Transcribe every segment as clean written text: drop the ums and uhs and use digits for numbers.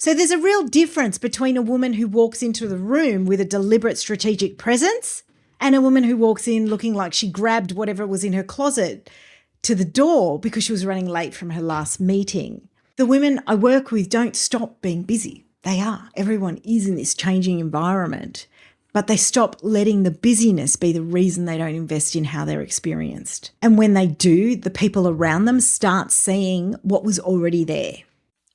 So there's a real difference between a woman who walks into the room with a deliberate strategic presence and a woman who walks in looking like she grabbed whatever was in her closet to the door because she was running late from her last meeting. The women I work with don't stop being busy. They are. Everyone is in this changing environment, but they stop letting the busyness be the reason they don't invest in how they're experienced. And when they do, the people around them start seeing what was already there.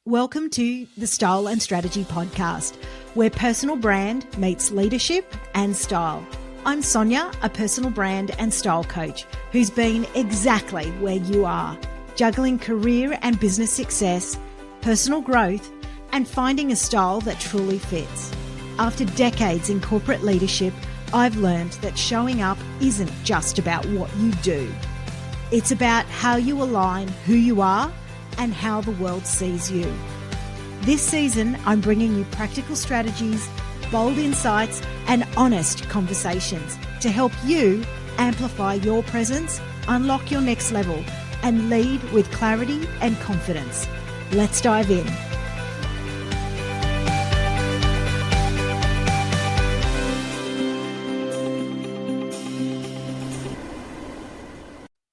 Welcome to the Style and Strategy Podcast, where personal brand meets leadership and style. I'm Sonia, a personal brand and style coach who's been exactly where you are, juggling career and business success, personal growth, and finding a style that truly fits. After decades in corporate leadership, I've learned that showing up isn't just about what you do. It's about how you align who you are and how the world sees you. This season, I'm bringing you practical strategies, bold insights, and honest conversations to help you amplify your presence, unlock your next level, and lead with clarity and confidence. Let's dive in.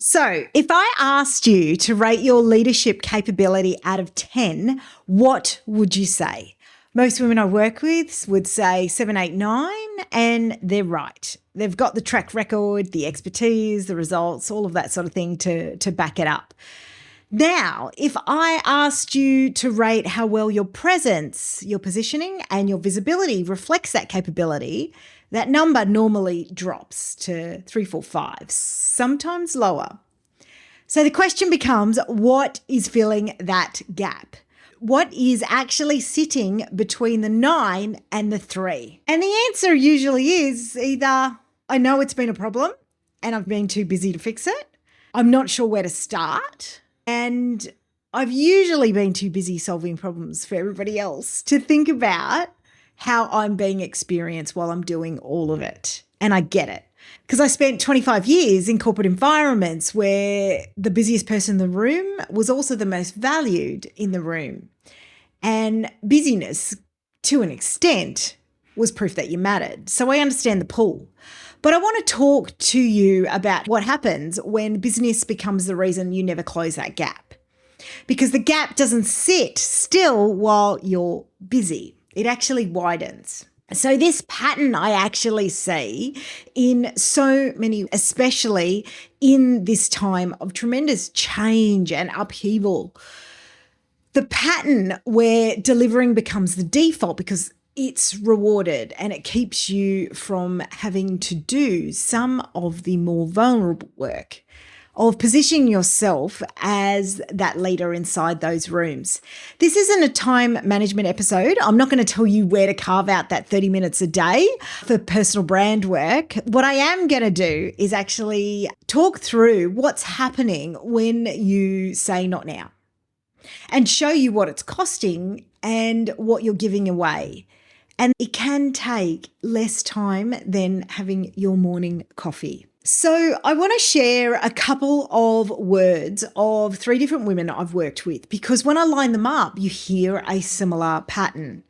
So if I asked you to rate your leadership capability out of 10, what would you say? Most women I work with would say 7, 8, 9, and they're right. They've got the track record, the expertise, the results, all of that sort of thing to back it up. Now, if I asked you to rate how well your presence, your positioning, and your visibility reflects that capability, that number normally drops to 3, 4, 5, sometimes lower. So the question becomes, what is filling that gap? What is actually sitting between the 9 and the 3? And the answer usually is either I know it's been a problem and I've been too busy to fix it. I'm not sure where to start. And I've usually been too busy solving problems for everybody else to think about how I'm being experienced while I'm doing all of it. And I get it. Because I spent 25 years in corporate environments where the busiest person in the room was also the most valued in the room. And busyness, to an extent, was proof that you mattered. So I understand the pull. But I want to talk to you about what happens when business becomes the reason you never close that gap. Because the gap doesn't sit still while you're busy. It actually widens. So this pattern I actually see in so many, especially in this time of tremendous change and upheaval. The pattern where delivering becomes the default because it's rewarded and it keeps you from having to do some of the more vulnerable work of positioning yourself as that leader inside those rooms. This isn't a time management episode. I'm not going to tell you where to carve out that 30 minutes a day for personal brand work. What I am going to do is actually talk through what's happening when you say not now and show you what it's costing and what you're giving away. And it can take less time than having your morning coffee. So I want to share a couple of words of 3 different women I've worked with because when I line them up, you hear a similar pattern.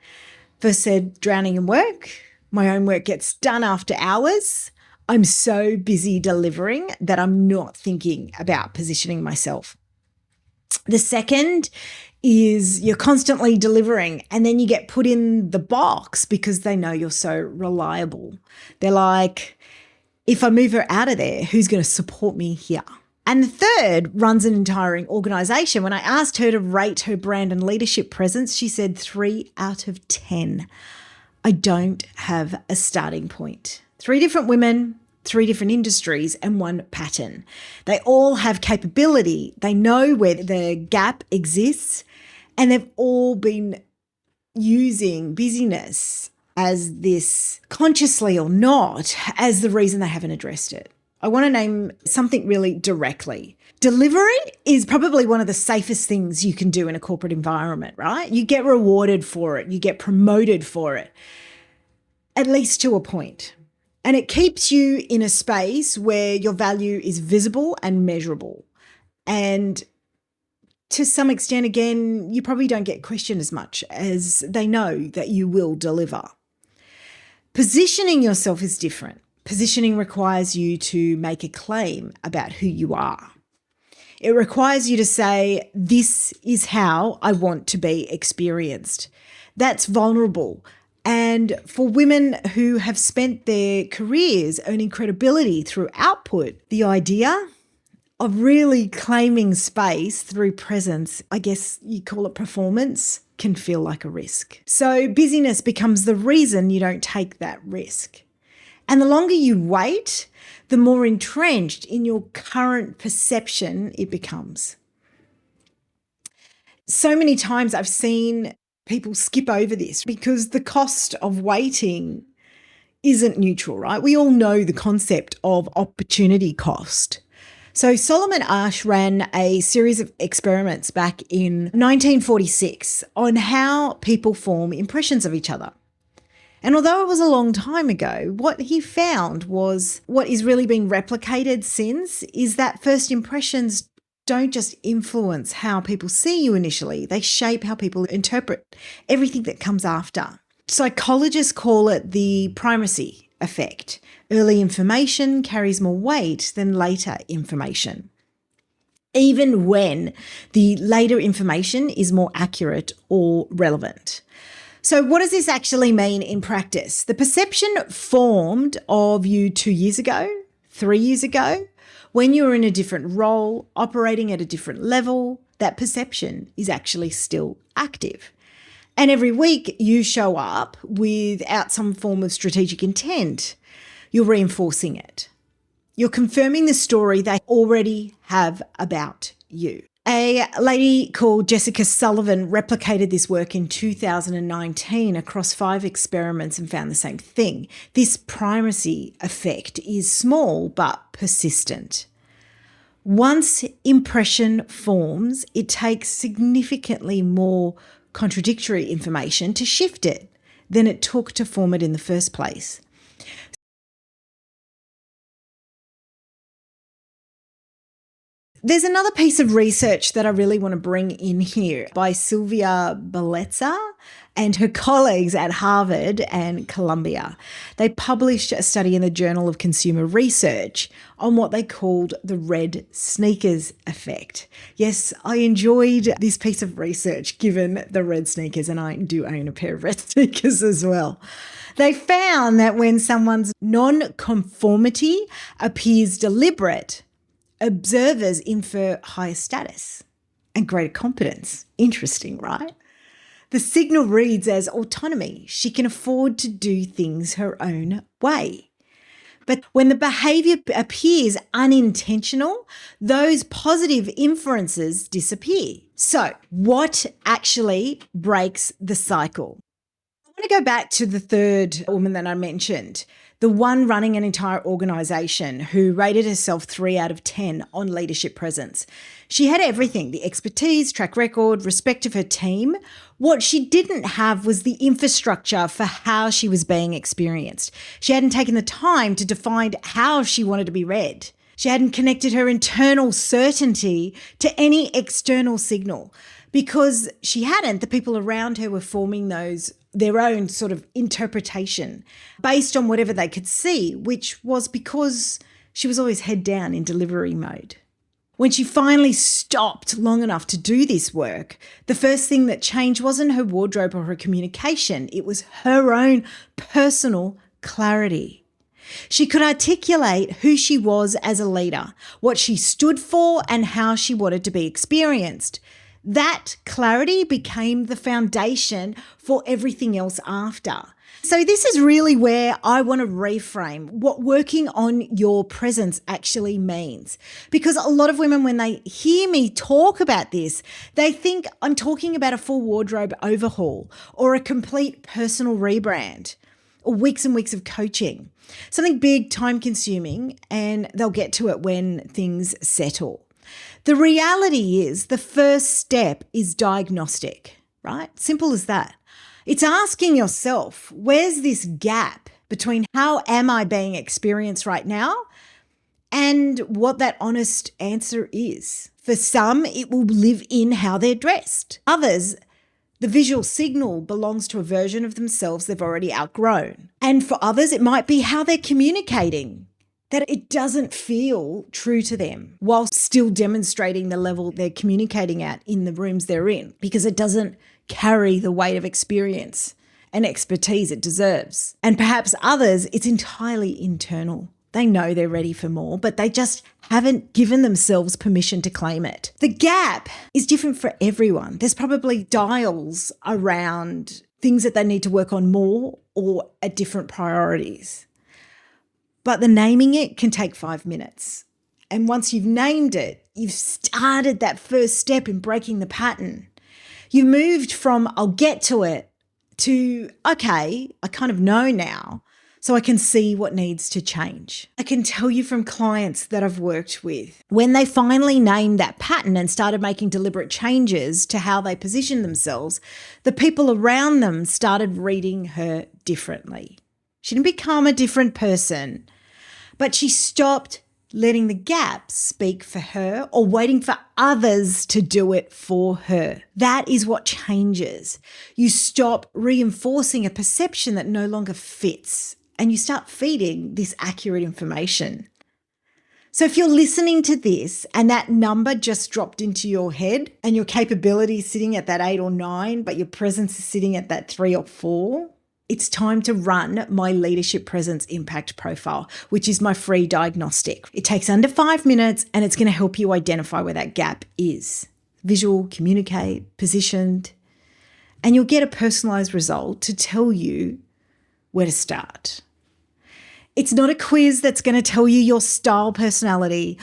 First said, drowning in work. My own work gets done after hours. I'm so busy delivering that I'm not thinking about positioning myself. The second is you're constantly delivering and then you get put in the box because they know you're so reliable. They're like, if I move her out of there, who's going to support me here? And the third runs an entire organization. When I asked her to rate her brand and leadership presence, she said 3 out of 10. I don't have a starting point. 3 different women, 3 different industries, and 1 pattern. They all have capability. They know where the gap exists, and they've all been using busyness as this, consciously or not, as the reason they haven't addressed it. I want to name something really directly. Delivery is probably one of the safest things you can do in a corporate environment, right? You get rewarded for it. You get promoted for it, at least to a point. And it keeps you in a space where your value is visible and measurable. And To some extent, again, you probably don't get questioned as much as they know that you will deliver. Positioning yourself is different. Positioning requires you to make a claim about who you are. It requires you to say, this is how I want to be experienced. That's vulnerable. And for women who have spent their careers earning credibility through output, the idea of really claiming space through presence, I guess you call it performance, can feel like a risk. So busyness becomes the reason you don't take that risk. And the longer you wait, the more entrenched in your current perception it becomes. So many times I've seen people skip over this because the cost of waiting isn't neutral, right? We all know the concept of opportunity cost. So Solomon Asch ran a series of experiments back in 1946 on how people form impressions of each other. And although it was a long time ago, what he found was what is really being replicated since is that first impressions don't just influence how people see you initially, they shape how people interpret everything that comes after. Psychologists call it the primacy effect. Early information carries more weight than later information, even when the later information is more accurate or relevant. So what does this actually mean in practice? The perception formed of you 2 years ago, 3 years ago, when you were in a different role, operating at a different level, that perception is actually still active. And every week you show up without some form of strategic intent, you're reinforcing it. You're confirming the story they already have about you. A lady called Jessica Sullivan replicated this work in 2019 across 5 experiments and found the same thing. This primacy effect is small but persistent. Once impression forms, it takes significantly more contradictory information to shift it than it took to form it in the first place. There's another piece of research that I really want to bring in here by Sylvia Bellezza and her colleagues at Harvard and Columbia. They published a study in the Journal of Consumer Research on what they called the red sneakers effect. Yes, I enjoyed this piece of research given the red sneakers, and I do own a pair of red sneakers as well. They found that when someone's non-conformity appears deliberate, observers infer higher status and greater competence. Interesting, right? The signal reads as autonomy. She can afford to do things her own way. But when the behavior appears unintentional, those positive inferences disappear. So, what actually breaks the cycle? I want to go back to the third woman that I mentioned, the one running an entire organization who rated herself 3 out of 10 on leadership presence. She had everything, the expertise, track record, respect of her team. What she didn't have was the infrastructure for how she was being experienced. She hadn't taken the time to define how she wanted to be read. She hadn't connected her internal certainty to any external signal. Because she hadn't, the people around her were forming their own sort of interpretation based on whatever they could see, which was because she was always head down in delivery mode. When she finally stopped long enough to do this work, the first thing that changed wasn't her wardrobe or her communication. It was her own personal clarity. She could articulate who she was as a leader, what she stood for, and how she wanted to be experienced. That clarity became the foundation for everything else after. So this is really where I want to reframe what working on your presence actually means. Because a lot of women, when they hear me talk about this, they think I'm talking about a full wardrobe overhaul or a complete personal rebrand or weeks and weeks of coaching. Something big, time-consuming, and they'll get to it when things settle. The reality is the first step is diagnostic, right? Simple as that. It's asking yourself, where's this gap between how am I being experienced right now and what that honest answer is. For some, it will live in how they're dressed. Others, the visual signal belongs to a version of themselves they've already outgrown. And for others, it might be how they're communicating, that it doesn't feel true to them while still demonstrating the level they're communicating at in the rooms they're in, because it doesn't carry the weight of experience and expertise it deserves. And perhaps others, it's entirely internal. They know they're ready for more, but they just haven't given themselves permission to claim it. The gap is different for everyone. There's probably dials around things that they need to work on more or at different priorities. But the naming it can take 5 minutes. And once you've named it, you've started that first step in breaking the pattern. You moved from I'll get to it to, okay, I kind of know now, so I can see what needs to change. I can tell you from clients that I've worked with, when they finally named that pattern and started making deliberate changes to how they position themselves, the people around them started reading her differently. She didn't become a different person, but she stopped letting the gap speak for her or waiting for others to do it for her. That is what changes. You stop reinforcing a perception that no longer fits and you start feeding this accurate information. So if you're listening to this and that number just dropped into your head and your capability is sitting at that 8 or 9, but your presence is sitting at that 3 or 4, it's time to run my Leadership Presence Impact Profile, which is my free diagnostic. It takes under 5 minutes and it's going to help you identify where that gap is. Visual, communicate, positioned, and you'll get a personalized result to tell you where to start. It's not a quiz that's going to tell you your style personality.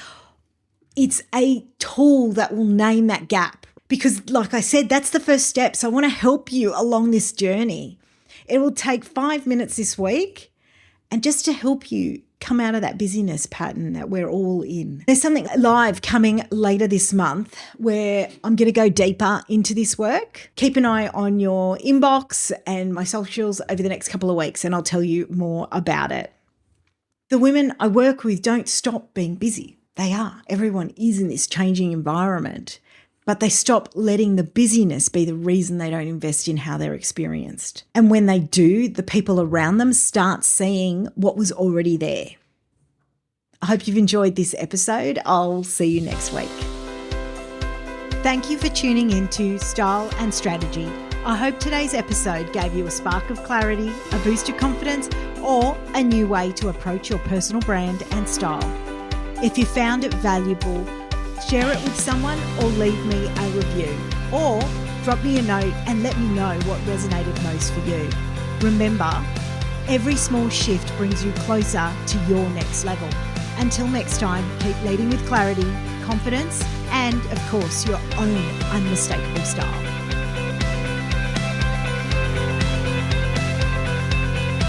It's a tool that will name that gap because, like I said, that's the first step. So I want to help you along this journey. It will take 5 minutes this week and just to help you come out of that busyness pattern that we're all in. There's something live coming later this month where I'm going to go deeper into this work. Keep an eye on your inbox and my socials over the next couple of weeks and I'll tell you more about it. The women I work with don't stop being busy. They are. Everyone is in this changing environment. But they stop letting the busyness be the reason they don't invest in how they're experienced. And when they do, the people around them start seeing what was already there. I hope you've enjoyed this episode. I'll see you next week. Thank you for tuning in to Style and Strategy. I hope today's episode gave you a spark of clarity, a boost of confidence, or a new way to approach your personal brand and style. If you found it valuable, share it with someone or leave me a review. Or drop me a note and let me know what resonated most for you. Remember, every small shift brings you closer to your next level. Until next time, keep leading with clarity, confidence, and of course, your own unmistakable style.